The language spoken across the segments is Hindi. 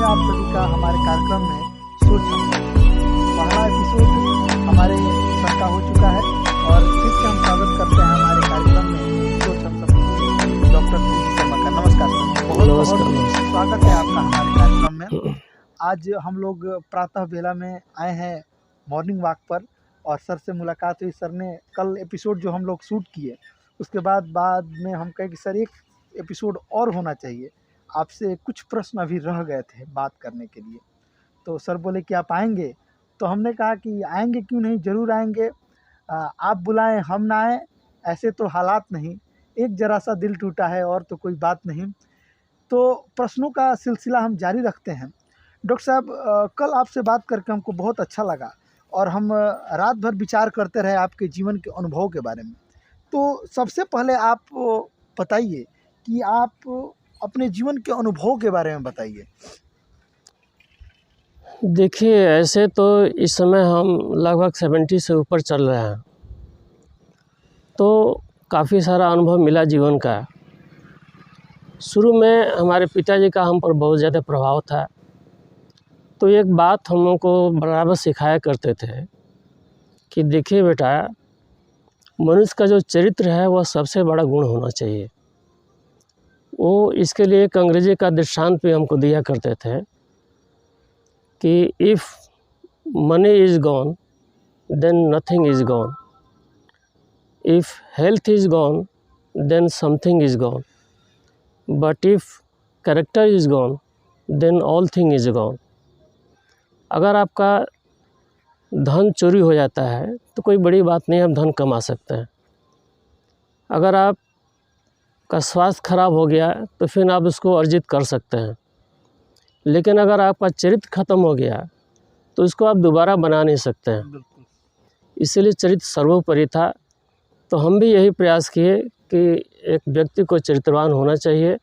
है आप सभी का हमारे कार्यक्रम में सोच समझ। पहला एपिसोड हमारे सर का हो चुका है और फिर से हम स्वागत करते हैं हमारे कार्यक्रम में सोच समझ डॉक्टर शर्मा का। नमस्कार सर, बहुत स्वागत है आपका हमारे कार्यक्रम में। आज हम लोग प्रातः बेला में आए हैं मॉर्निंग वॉक पर और सर से मुलाकात हुई। सर ने कल एपिसोड जो हम लोग शूट किए उसके बाद में हम कहे कि सर एक एपिसोड और होना चाहिए, आपसे कुछ प्रश्न अभी रह गए थे बात करने के लिए। तो सर बोले कि आप आएंगे, तो हमने कहा कि आएंगे क्यों नहीं, ज़रूर आएंगे। आप बुलाएं हम ना आए ऐसे तो हालात नहीं, एक ज़रा सा दिल टूटा है और तो कोई बात नहीं। तो प्रश्नों का सिलसिला हम जारी रखते हैं। डॉक्टर साहब, कल आपसे बात करके हमको बहुत अच्छा लगा और हम रात भर विचार करते रहे आपके जीवन के अनुभव के बारे में। तो सबसे पहले आप बताइए कि आप अपने जीवन के अनुभव के बारे में बताइए। देखिए, ऐसे तो इस समय हम लगभग 70 से ऊपर चल रहे हैं, तो काफ़ी सारा अनुभव मिला जीवन का। शुरू में हमारे पिताजी का हम पर बहुत ज़्यादा प्रभाव था, तो एक बात हम लोगों को बराबर सिखाया करते थे कि देखिए बेटा, मनुष्य का जो चरित्र है वह सबसे बड़ा गुण होना चाहिए। वो इसके लिए एक अंग्रेजी का दृष्टांत भी हमको दिया करते थे कि if money is gone then nothing is gone, if health is gone then something is gone, but if character is gone then all thing is gone. अगर आपका धन चोरी हो जाता है तो कोई बड़ी बात नहीं, आप धन कमा सकते हैं। अगर आप का स्वास्थ्य खराब हो गया तो फिर आप उसको अर्जित कर सकते हैं, लेकिन अगर आपका चरित्र ख़त्म हो गया तो उसको आप दोबारा बना नहीं सकते हैं। इसीलिए चरित्र सर्वोपरि था। तो हम भी यही प्रयास किए कि एक व्यक्ति को चरित्रवान होना चाहिए,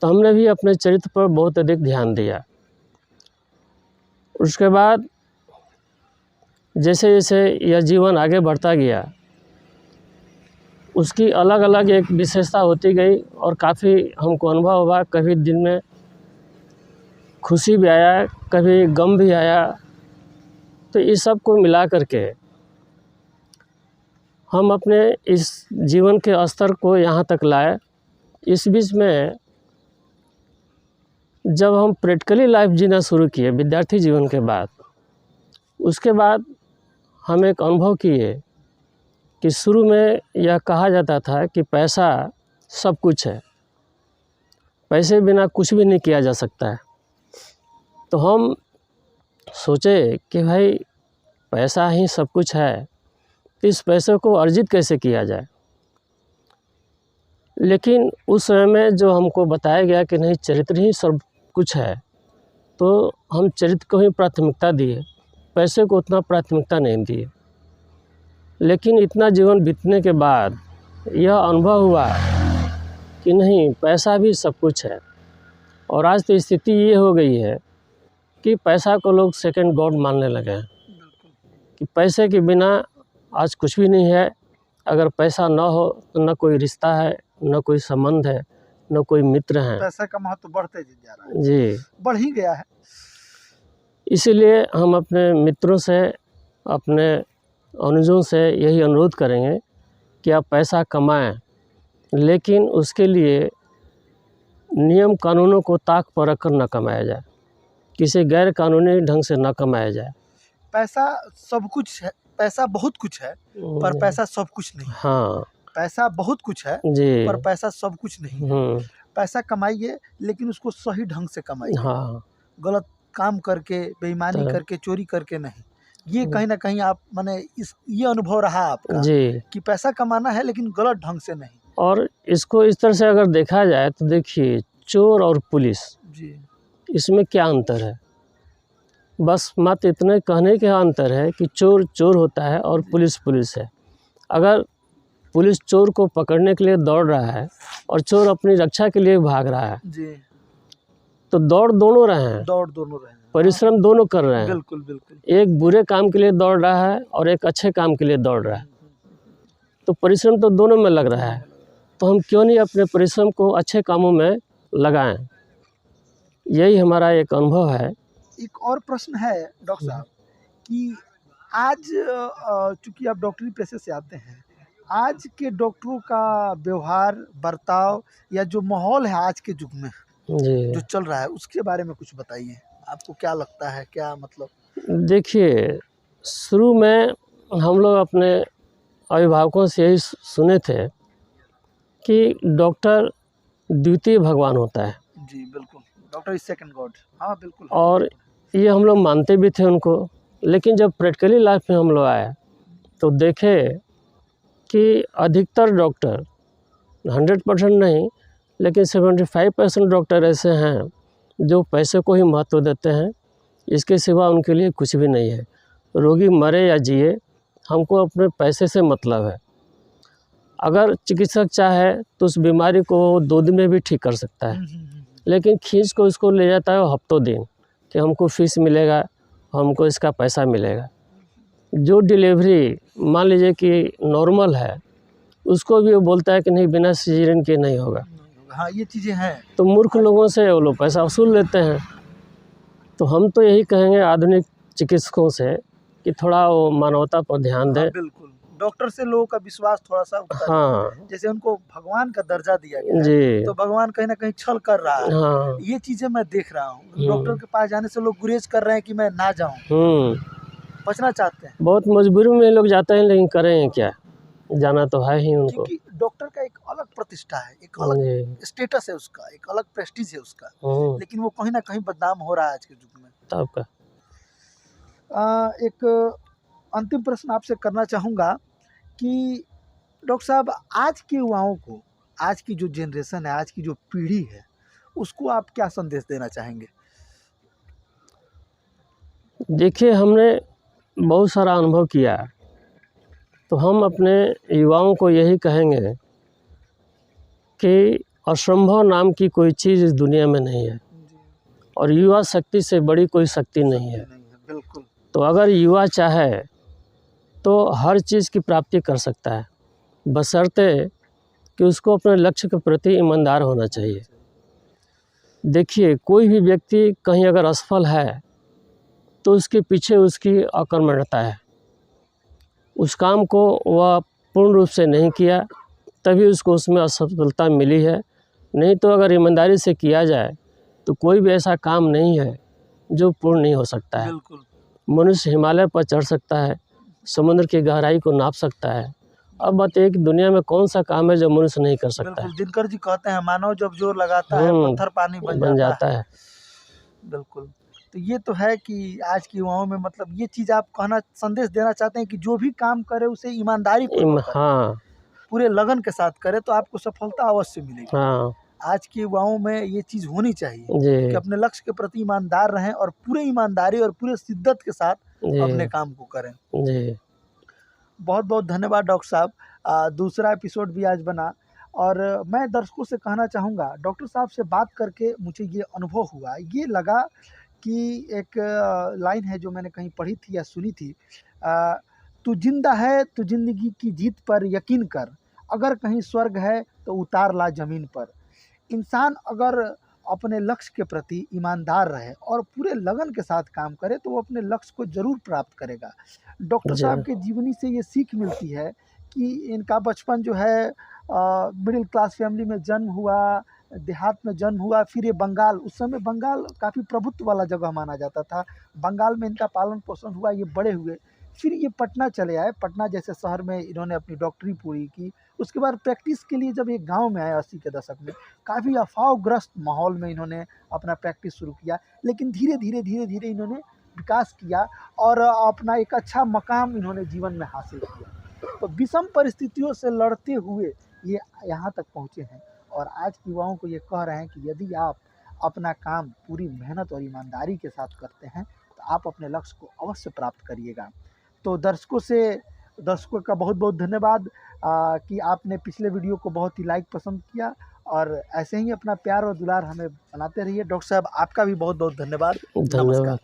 तो हमने भी अपने चरित्र पर बहुत अधिक ध्यान दिया। उसके बाद जैसे जैसे यह जीवन आगे बढ़ता गया, उसकी अलग अलग एक विशेषता होती गई और काफ़ी हमको अनुभव हुआ। कभी दिन में खुशी भी आया, कभी गम भी आया। तो इस सब को मिला करके हम अपने इस जीवन के स्तर को यहाँ तक लाए। इस बीच में जब हम प्रैक्टिकली लाइफ जीना शुरू किए विद्यार्थी जीवन के बाद, उसके बाद हम एक अनुभव किए कि शुरू में यह कहा जाता था कि पैसा सब कुछ है, पैसे बिना कुछ भी नहीं किया जा सकता है। तो हम सोचे कि भाई पैसा ही सब कुछ है, तो इस पैसे को अर्जित कैसे किया जाए। लेकिन उस समय में जो हमको बताया गया कि नहीं, चरित्र ही सब कुछ है, तो हम चरित्र को ही प्राथमिकता दिए, पैसे को उतना प्राथमिकता नहीं दिए। लेकिन इतना जीवन बीतने के बाद यह अनुभव हुआ कि नहीं, पैसा भी सब कुछ है। और आज तो स्थिति ये हो गई है कि पैसा को लोग सेकंड गॉड मानने लगे हैं कि पैसे के बिना आज कुछ भी नहीं है। अगर पैसा ना हो तो न कोई रिश्ता है, न कोई संबंध है, न कोई मित्र हैं। पैसे का महत्व बढ़ते जा रहा है, जी, बढ़ ही गया है। इसीलिए हम अपने मित्रों से, अपने अनुजों से यही अनुरोध करेंगे कि आप पैसा कमाएं, लेकिन उसके लिए नियम कानूनों को ताक पर रखकर न कमाया जाए, किसी गैर कानूनी ढंग से न कमाया जाए। पैसा सब कुछ है, पैसा बहुत कुछ है पर पैसा सब कुछ नहीं। हाँ, पैसा बहुत कुछ है जी, पर पैसा सब कुछ नहीं है। पैसा कमाइए लेकिन उसको सही ढंग से कमाइए। हाँ, गलत काम करके, बेईमानी करके, चोरी करके नहीं। ये कहीं ना कहीं आप माने ये अनुभव रहा आपका जी। कि पैसा कमाना है लेकिन गलत ढंग से नहीं। और इसको इस तरह से अगर देखा जाए तो देखिए, चोर और पुलिस, जी, इसमें क्या अंतर है? बस मात्र इतने कहने का अंतर है कि चोर चोर होता है और पुलिस पुलिस है। अगर पुलिस चोर को पकड़ने के लिए दौड़ रहा है और चोर अपनी रक्षा के लिए भाग रहा है, जी, तो दौड़ दोनों रहे हैं, दौड़ दोनों रहे हैं, परिश्रम दोनों कर रहे हैं। बिल्कुल बिल्कुल। एक बुरे काम के लिए दौड़ रहा है और एक अच्छे काम के लिए दौड़ रहा है, तो परिश्रम तो दोनों में लग रहा है। तो हम क्यों नहीं अपने परिश्रम को अच्छे कामों में लगाएं। यही हमारा एक अनुभव है। एक और प्रश्न है डॉक्टर साहब कि आज चूंकि आप डॉक्टरी पेशे से आते हैं, आज के डॉक्टरों का व्यवहार, बर्ताव या जो माहौल है आज के युग में जी। जो चल रहा है उसके बारे में कुछ बताइए। आपको क्या लगता है, क्या मतलब? देखिए, शुरू में हम लोग अपने अभिभावकों से यही सुने थे कि डॉक्टर द्वितीय भगवान होता है, जी बिल्कुल, डॉक्टर इज सेकंड गॉड। हाँ बिल्कुल। और ये हम लोग मानते भी थे उनको। लेकिन जब प्रैक्टिकली लाइफ में हम लोग आए तो देखे कि अधिकतर डॉक्टर 100% नहीं, लेकिन 75% डॉक्टर ऐसे हैं जो पैसे को ही महत्व देते हैं। इसके सिवा उनके लिए कुछ भी नहीं है। रोगी मरे या जिए, हमको अपने पैसे से मतलब है। अगर चिकित्सक चाहे तो उस बीमारी को 2 दिन में भी ठीक कर सकता है, लेकिन खींच को उसको ले जाता है हफ्तों दिन कि हमको फीस मिलेगा, हमको इसका पैसा मिलेगा। जो डिलीवरी मान लीजिए कि नॉर्मल है, उसको भी वो बोलता है कि नहीं, बिना सीजरियन के नहीं होगा। हाँ ये चीज़ें हैं। तो मूर्ख लोगों से वो लोग पैसा वसूल लेते हैं। तो हम तो यही कहेंगे आधुनिक चिकित्सकों से कि थोड़ा वो मानवता पर ध्यान दें। हाँ, बिल्कुल, डॉक्टर से लोगों का विश्वास थोड़ा सा उठता है। हाँ जैसे उनको भगवान का दर्जा दिया गया है, जी। तो भगवान कहीं ना कहीं छल कर रहा है। हाँ। ये चीजें मैं देख रहा हूँ। डॉक्टर के पास जाने से लोग गुरेज कर रहे हैं कि मैं ना जाऊँ, बचना चाहते हैं। बहुत मजबूरी में लोग जाते हैं, लेकिन करें क्या, जाना तो है ही उनको। क्योंकि डॉक्टर का एक अलग प्रतिष्ठा है, एक अलग स्टेटस है उसका, एक अलग प्रेस्टीज है उसका, लेकिन वो कहीं ना कहीं बदनाम हो रहा है आज के युग में। तब का एक अंतिम प्रश्न आपसे करना चाहूँगा कि डॉक्टर साहब, आज के युवाओं को, आज की जो जनरेशन है, आज की जो पीढ़ी है, उसको आप क्या संदेश देना चाहेंगे? देखिए, हमने बहुत सारा अनुभव किया, तो हम अपने युवाओं को यही कहेंगे कि असंभव नाम की कोई चीज़ इस दुनिया में नहीं है, और युवा शक्ति से बड़ी कोई शक्ति नहीं है। बिल्कुल। तो अगर युवा चाहे तो हर चीज़ की प्राप्ति कर सकता है, बशर्ते कि उसको अपने लक्ष्य के प्रति ईमानदार होना चाहिए। देखिए, कोई भी व्यक्ति कहीं अगर असफल है तो उसके पीछे उसकी अकर्मण्यता है। उस काम को वह पूर्ण रूप से नहीं किया, तभी उसको उसमें असफलता मिली है। नहीं तो अगर ईमानदारी से किया जाए तो कोई भी ऐसा काम नहीं है जो पूर्ण नहीं हो सकता है। बिल्कुल। मनुष्य हिमालय पर चढ़ सकता है, समुद्र की गहराई को नाप सकता है। अब बताइए कि दुनिया में कौन सा काम है जो मनुष्य नहीं कर सकता है। दिनकर जी कहते हैं, मानव जब जोर लगाता है पत्थर पानी बन जाता है। बिल्कुल। तो ये तो है कि आज के युवाओं में, मतलब ये चीज़ आप कहना, संदेश देना चाहते हैं कि जो भी काम करे उसे ईमानदारी पूर्वक करे, हाँ, पूरे लगन के साथ करे, तो आपको सफलता अवश्य मिलेगी। हाँ आज के युवाओं में ये चीज़ होनी चाहिए जी, कि अपने लक्ष्य के प्रति ईमानदार रहें और पूरे ईमानदारी और पूरे शिद्दत के साथ अपने काम को करें। जी। बहुत बहुत धन्यवाद डॉक्टर साहब। दूसरा एपिसोड भी आज बना, और मैं दर्शकों से कहना चाहूँगा, डॉक्टर साहब से बात करके मुझे ये अनुभव हुआ, ये लगा कि एक लाइन है जो मैंने कहीं पढ़ी थी या सुनी थी, तू जिंदा है तो जिंदगी की जीत पर यकीन कर, अगर कहीं स्वर्ग है तो उतार ला ज़मीन पर। इंसान अगर अपने लक्ष्य के प्रति ईमानदार रहे और पूरे लगन के साथ काम करे तो वो अपने लक्ष्य को ज़रूर प्राप्त करेगा। डॉक्टर साहब के जीवनी से ये सीख मिलती है कि इनका बचपन जो है मिडिल क्लास फैमिली में जन्म हुआ, देहात में जन्म हुआ, फिर ये बंगाल, उस समय बंगाल काफ़ी प्रभुत्व वाला जगह माना जाता था, बंगाल में इनका पालन पोषण हुआ, ये बड़े हुए। फिर ये पटना चले आए, पटना जैसे शहर में इन्होंने अपनी डॉक्टरी पूरी की। उसके बाद प्रैक्टिस के लिए जब ये गांव में आए 80 के दशक में, काफ़ी अफवाहग्रस्त माहौल में इन्होंने अपना प्रैक्टिस शुरू किया, लेकिन धीरे धीरे इन्होंने विकास किया और अपना एक अच्छा मकाम इन्होंने जीवन में हासिल किया। तो विषम परिस्थितियों से लड़ते हुए ये यहाँ तक पहुँचे हैं, और आज के युवाओं को ये कह रहे हैं कि यदि आप अपना काम पूरी मेहनत और ईमानदारी के साथ करते हैं तो आप अपने लक्ष्य को अवश्य प्राप्त करिएगा। तो दर्शकों का बहुत बहुत धन्यवाद कि आपने पिछले वीडियो को बहुत ही लाइक पसंद किया, और ऐसे ही अपना प्यार और दुलार हमें बनाते रहिए। डॉक्टर साहब, आपका भी बहुत बहुत धन्यवाद। नमस्कार।